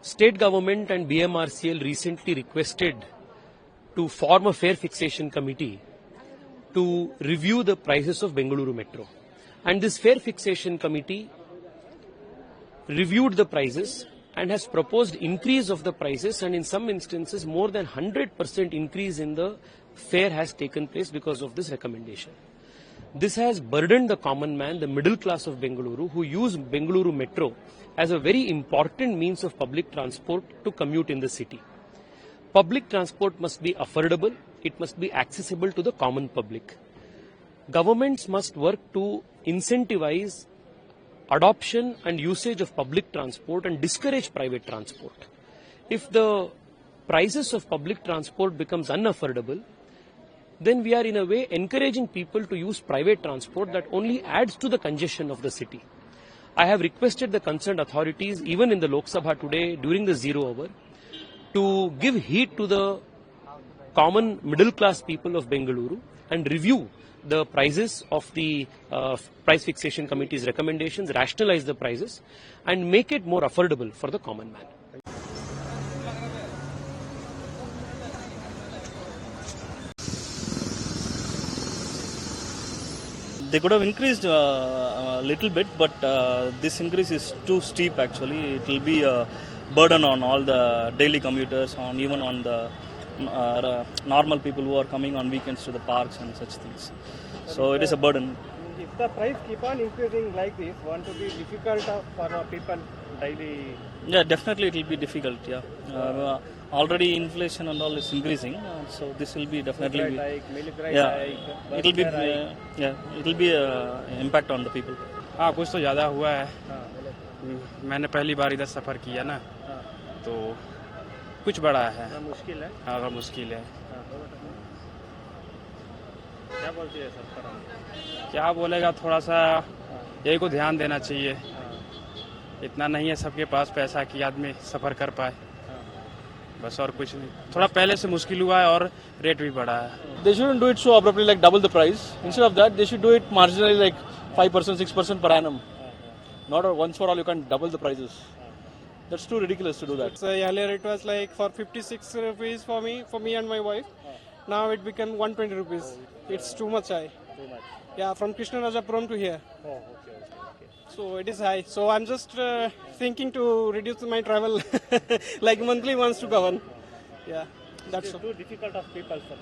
State government and BMRCL recently requested to form a fare fixation committee to review the prices of Bengaluru Metro. And this fare fixation committee reviewed the prices and has proposed increase of the prices, and in some instances more than 100% increase in the fare has taken place because of this recommendation. This has burdened the common man, the middle class of Bengaluru, who use Bengaluru Metro as a very important means of public transport to commute in the city. Public transport must be affordable, it must be accessible to the common public. Governments must work to incentivize adoption and usage of public transport and discourage private transport. If the prices of public transport becomes unaffordable, then we are in a way encouraging people to use private transport that only adds to the congestion of the city. I have requested the concerned authorities, even in the Lok Sabha today during the 0 hour, to give heed to the common middle class people of Bengaluru and review the prices of the price fixation committee's recommendations, rationalize the prices and make it more affordable for the common man. They could have increased a little bit, but this increase is too steep actually. It will be a burden on all the daily commuters, even on the normal people who are coming on weekends to the parks and such things. So it is a burden. If the price keep on increasing like this, won't it be difficult for people daily? Yeah, definitely it will be difficult. Yeah, already inflation and all is increasing, so this will be definitely. It will be it will be impact on the people. हाँ, कुछ तो ज़्यादा हुआ है. मैंने पहली बार इधर सफ़र किया ना, तो कुछ बड़ा है. मुश्किल है. हाँ, मुश्किल है. क्या बोलती है सरकार? क्या बोलेगा, थोड़ा सा यही को ध्यान देना चाहिए. इतना नहीं है सबके पास पैसा कि आदमी सफ़र कर पाए. बस और कुछ नहीं. थोड़ा पहले से मुश्किल हुआ है और रेट भी बढ़ा है. They shouldn't do it so abruptly, like double the price. Instead of that, they should do it marginally, like 5%, 6% per annum. Not once for all, you can't double the prices. That's too ridiculous to do that. So earlier it was like for 56 rupees for me and my wife. Now it became 120 rupees. It's too much high. Too much. Yeah, from Krishnarajapuram to here. Oh, okay. So it is high. So I'm just thinking to reduce my travel, like monthly once to Govan. Yeah, that's It's too difficult of people, sir.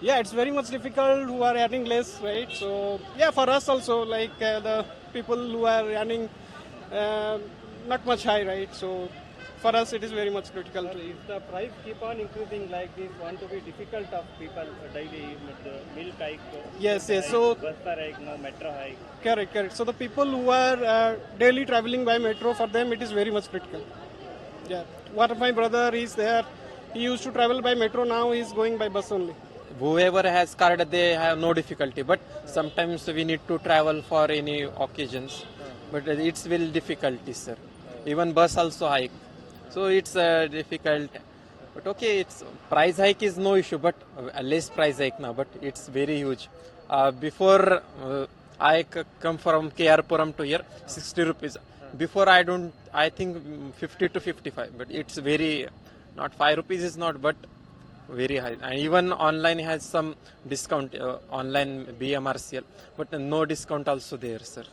Yeah, it's very much difficult who are earning less, right? So yeah, for us also, like the people who are earning not much high, right? So for us it is very much critical. But if the price keep on increasing like this, want to be difficult of people daily, milk hike. Yes. Hike, So bus fare hike, no metro hike. correct. So the people who are daily traveling by metro, for them it is very much critical. Yeah. One of my brother is there. He used to travel by metro. Now he is going by bus only. Whoever has card, they have no difficulty. But sometimes we need to travel for any occasions. But it's very difficulty, sir. Even bus also hike. So it's difficult. But okay, it's price hike is no issue. But less price hike now. But it's very huge. Before I come from KR-Puram to here, 60 rupees. Before I think 50 to 55. But it's very, not 5 rupees is not, but very high. And even online has some discount, online BMRCL, but no discount also there, sir.